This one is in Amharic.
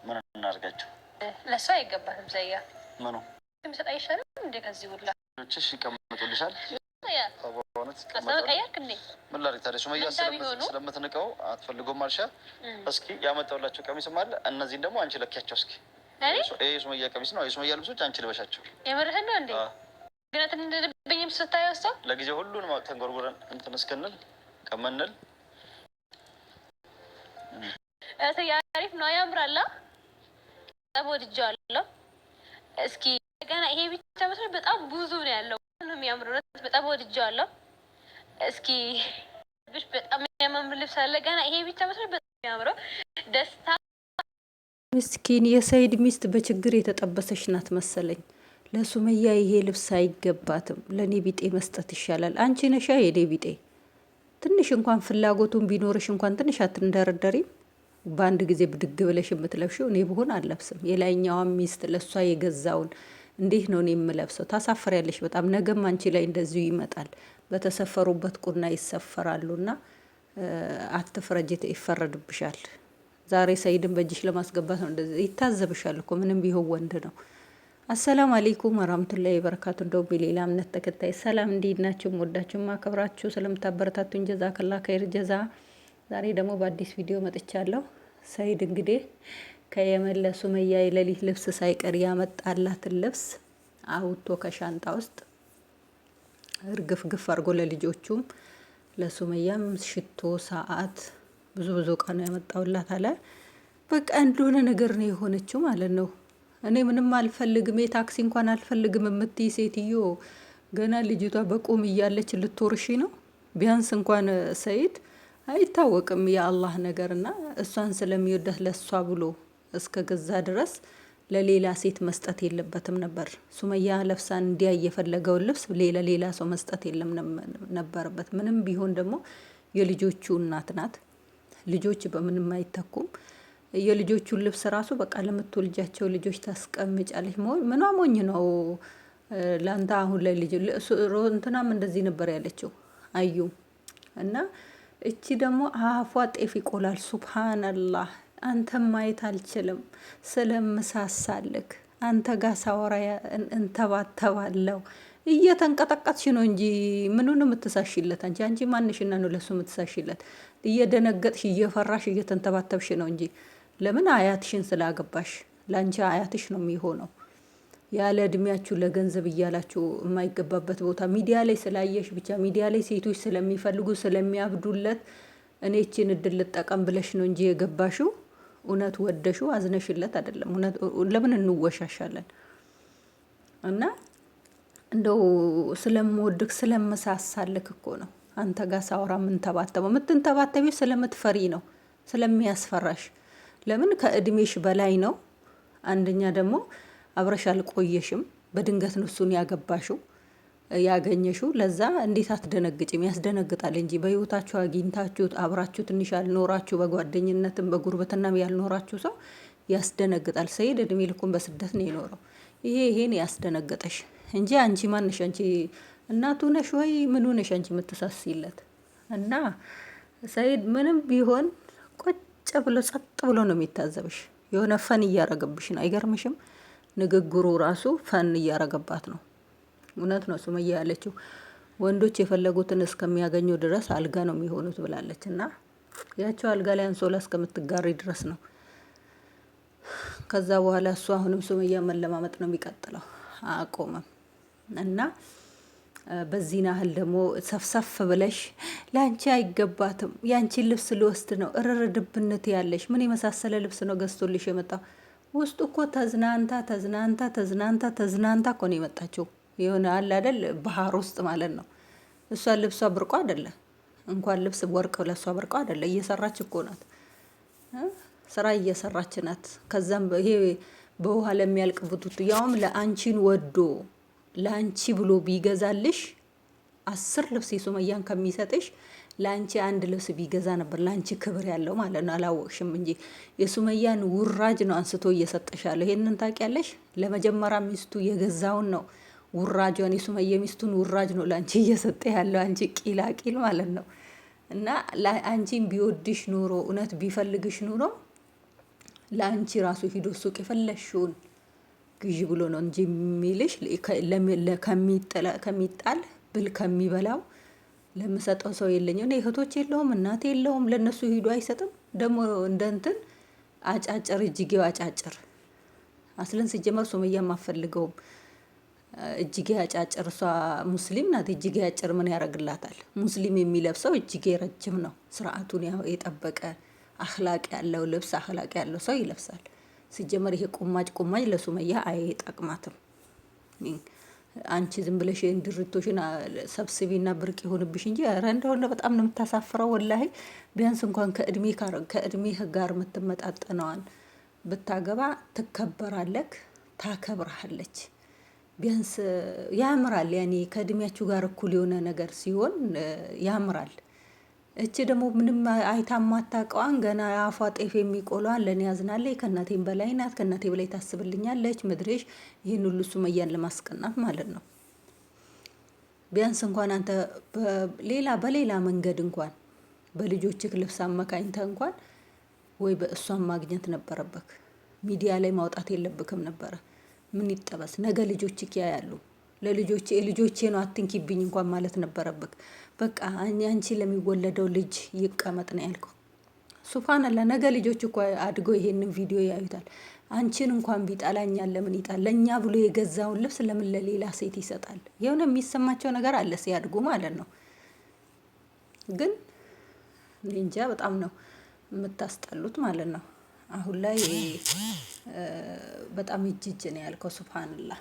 ምን እናድርጋቸው? ለሷ አይገባትም። ዘያ ምኑ ምሰጥ አይሻልም እንዴ? ከዚህ ሁላ ልጆችሽ ይቀመጡልሻል። ምን ላድርግ ታዲያ? ሱመያ ስለምትንቀው አትፈልጎም አልሻ። እስኪ ያመጣሁላቸው ቀሚስም አለ። እነዚህን ደግሞ አንቺ ለኪያቸው እስኪ። ይሄ ሱመያ ቀሚስ ነው። የሱመያ ልብሶች አንቺ ልበሻቸው። የምርህን ነው እንዴ? ግነት እንደልብኝም ስታየው ሰው ለጊዜው ሁሉንም ተንጎርጉረን እንትን እስክንል ቀመንል አሪፍ ነው። ያምራላ። ወድጄዋለሁ። እስኪ ገና ይሄ ብቻ መስሎኝ በጣም ብዙ ነው ያለው። ነው የሚያምረው። በጣም ወድጄዋለሁ። እስኪ በጣም የሚያምር ልብስ አለ። ገና ይሄ ብቻ መስሎኝ በጣም የሚያምረው ደስታ። ምስኪን የሰይድ ሚስት በችግር የተጠበሰች ናት መሰለኝ። ለሱመያ ይሄ ልብስ አይገባትም። ለኔ ቢጤ መስጠት ይሻላል። አንቺ ነሻ የኔ ቢጤ። ትንሽ እንኳን ፍላጎቱን ቢኖርሽ እንኳን ትንሽ አትንደረደሪም? በአንድ ጊዜ ብድግ ብለሽ የምትለብሽው። እኔ ብሆን አልለብስም። የላይኛዋን ሚስት ለእሷ የገዛውን እንዴት ነው እኔ የምለብሰው? ታሳፍሪያለሽ በጣም። ነገም አንቺ ላይ እንደዚሁ ይመጣል። በተሰፈሩበት ቁና ይሰፈራሉና አትፍረጅ፣ ይፈረድብሻል። ዛሬ ሰይድን በእጅሽ ለማስገባት ነው እንደዚህ። ይታዘብሻል እኮ ምንም ቢሆን ወንድ ነው። አሰላሙ አለይኩም ወራህመቱላሂ ወበረካቱ። እንደው በሌላ እምነት ተከታይ ሰላም፣ እንዴት ናችሁ? ወዳችሁ ማከብራችሁ ስለምታበረታቱኝ ጀዛከላ ከይር ጀዛ። ዛሬ ደግሞ በአዲስ ቪዲዮ መጥቻለሁ። ሰይድ እንግዲህ ከየመን ለሱመያ የሌሊት ልብስ ሳይቀር ያመጣላትን ልብስ አውጥቶ ከሻንጣ ውስጥ እርግፍ አድርጎ ለልጆቹም ለሱመያም ሽቶ፣ ሰዓት፣ ብዙ እቃ ነው ያመጣውላት አለ። በቃ እንደሆነ ነገር ነው የሆነችው ማለት ነው። እኔ ምንም አልፈልግም፣ የታክሲ እንኳን አልፈልግም የምትይ ሴትዮ ገና ልጅቷ በቁም እያለች ልትወርሺ ነው። ቢያንስ እንኳን ሰይድ አይታወቅም የአላህ ነገርና እሷን ስለሚወዳት ለሷ ብሎ እስከ ገዛ ድረስ ለሌላ ሴት መስጠት የለበትም ነበር። ሱመያ ለብሳን እንዲያ የፈለገውን ልብስ ሌላ ሰው መስጠት የለም ነበረበት። ምንም ቢሆን ደግሞ የልጆቹ እናት ናት። ልጆች በምንም አይተኩም። የልጆቹን ልብስ ራሱ በቃ ለምትወልጃቸው ልጆች ታስቀምጫለች። ምኗ ሞኝ ነው ላንተ አሁን ላይ ልጅ እንትናም እንደዚህ ነበር ያለችው አዩ። እና እቺ ደግሞ አፏ ጤፍ ይቆላል። ሱብሃንአላህ። አንተም ማየት አልችልም ስለምሳሳልክ አንተ ጋር ሳወራ እንተባተባለው። እየተንቀጠቀጥሽ ነው እንጂ ምኑን የምትሳሽለት አንቺ ማንሽና ነው ለሱ የምትሳሽለት? እየደነገጥሽ እየፈራሽ እየተንተባተብሽ ነው እንጂ ለምን አያትሽን ስላገባሽ ላንቺ አያትሽ ነው የሚሆነው። ያለ እድሜያችሁ ለገንዘብ እያላችሁ የማይገባበት ቦታ ሚዲያ ላይ ስላየሽ ብቻ ሚዲያ ላይ ሴቶች ስለሚፈልጉ ስለሚያብዱለት እኔ እቺን እድል ልጠቀም ብለሽ ነው እንጂ የገባሽው። እውነት ወደሽው አዝነሽለት አይደለም። ለምን እንወሻሻለን? እና እንደው ስለምወድክ ስለመሳሳልክ እኮ ነው አንተ ጋር ሳወራ የምትንተባተቢው ስለምትፈሪ ነው፣ ስለሚያስፈራሽ። ለምን ከእድሜሽ በላይ ነው። አንደኛ ደግሞ አብረሽ አልቆየሽም። በድንገት ነው እሱን ያገኘሽው። ለዛ እንዴት አትደነግጭም? ያስደነግጣል እንጂ በህይወታችሁ አግኝታችሁት አብራችሁ ትንሽ ያልኖራችሁ በጓደኝነትም በጉርበትናም ያልኖራችሁ ሰው ያስደነግጣል። ሰይድ እድሜ ልኩን በስደት ነው የኖረው። ይሄን ያስደነገጠሽ እንጂ አንቺ ማንሽ? አንቺ እናቱ ነሽ ወይ ምኑ ነሽ አንቺ የምትሳሲለት? እና ሰይድ ምንም ቢሆን ቁጭ ብሎ ጸጥ ብሎ ነው የሚታዘብሽ። የሆነ ፈን እያረገብሽ ነው። አይገርምሽም? ንግግሩ ራሱ ፈን እያረገባት ነው። እውነት ነው ሱመያ ያለችው ወንዶች የፈለጉትን እስከሚያገኙ ድረስ አልጋ ነው የሚሆኑት ብላለች። እና ያቸው አልጋ ላይ አንሶላ እስከምትጋሪ ድረስ ነው። ከዛ በኋላ እሱ አሁንም ሱመያ መለማመጥ ነው የሚቀጥለው፣ አቆመም። እና በዚህ ናህል ደግሞ ሰፍሰፍ ብለሽ ላንቺ አይገባትም፣ ያንቺን ልብስ ልወስድ ነው እርርድብነት ያለሽ ምን የመሳሰለ ልብስ ነው ገዝቶልሽ የመጣው። ውስጡ እኮ ተዝናንታ እኮ ነው የመጣችው። የሆነ አለ አይደል ባህር ውስጥ ማለት ነው። እሷ ልብሷ ብርቋ አይደለ፣ እንኳን ልብስ ወርቅ ለሷ ብርቋ አይደለ። እየሰራች እኮ ናት፣ ስራ እየሰራች ናት። ከዛም ይሄ በውሃ ለሚያልቅ ቡቱቱ ያውም ለአንቺን ወዶ ለአንቺ ብሎ ቢገዛልሽ 10 ልብስ የሱመያን ከሚሰጥሽ ለአንቺ አንድ ልብስ ቢገዛ ነበር ለአንቺ ክብር ያለው ማለት ነው። አላወቅሽም እንጂ የሱመያን ውራጅ ነው አንስቶ እየሰጠሻለሁ። ይሄንን ታውቂያለሽ? ለመጀመሪያ ሚስቱ የገዛውን ነው ውራጇን፣ የሱመያ ሚስቱን ውራጅ ነው ለአንቺ እየሰጠ ያለው። አንቺ ቂላቂል ማለት ነው። እና አንቺን ቢወድሽ ኑሮ እውነት ቢፈልግሽ ኑሮ ለአንቺ ራሱ ሂዶ ሱቅ የፈለሽውን ግዢ ብሎ ነው እንጂ የሚልሽ ከሚጣል ብል ከሚበላው ለምሰጠው ሰው የለኝም። እኔ እህቶች የለውም እናቴ የለውም፣ ለእነሱ ሂዶ አይሰጥም። ደግሞ እንደ እንትን አጫጭር እጅጌው አጫጭር አስለን ሲጀመር ሱመያ የማፈልገውም እጅጌ አጫጭር። እሷ ሙስሊም ናት። እጅጌ አጭር ምን ያደርግላታል? ሙስሊም የሚለብሰው እጅጌ ረጅም ነው። ስርዓቱን የጠበቀ አኽላቅ ያለው ልብስ አኽላቅ ያለው ሰው ይለብሳል። ሲጀመር ይሄ ቁማጭ ለሱመያ አይጠቅማትም። አንቺ ዝም ብለሽ እንድርቶሽን ሰብስቢና ብርቅ ይሆንብሽ እንጂ ኧረ እንደሆነ በጣም ነው የምታሳፍረው ወላሂ። ቢያንስ እንኳን ከእድሜ ጋር የምትመጣጠነዋን ብታገባ ትከበራለክ፣ ታከብረሃለች። ቢያንስ ያምራል። ያኔ ከእድሜያችሁ ጋር እኩል የሆነ ነገር ሲሆን ያምራል። እቺ ደግሞ ምንም አይታ ማታውቀዋን ገና አፏ ጤፍ የሚቆሏን ለኔ ያዝናለች፣ ከእናቴም በላይ ናት፣ ከእናቴ በላይ ታስብልኛለች፣ ምድሬሽ ይህን ሁሉ ሱመያን ለማስቀናት ማለት ነው። ቢያንስ እንኳን አንተ በሌላ መንገድ እንኳን በልጆችህ ልብስ አመካኝተህ እንኳን ወይ በእሷን ማግኘት ነበረብክ። ሚዲያ ላይ ማውጣት የለብክም ነበረ። ምን ይጠበስ ነገ ልጆችህ ያያሉ። ልጆቼ ነው አትንኪብኝ እንኳን ማለት ነበረብክ። በቃ አንቺ ለሚወለደው ልጅ ይቀመጥ ነው ያልከው። ሱብሃንአላህ ነገ ልጆች እኮ አድገው ይሄንን ቪዲዮ ያዩታል። አንቺን እንኳን ቢጠላኛል ለምን ይጣል? ለኛ ብሎ የገዛውን ልብስ ለምን ለሌላ ሴት ይሰጣል? የሆነ የሚሰማቸው ነገር አለ ሲያድጉ ማለት ነው። ግን እንጃ በጣም ነው የምታስጠሉት ማለት ነው። አሁን ላይ በጣም እጅ ነው ያልከው። ሱብሃንአላህ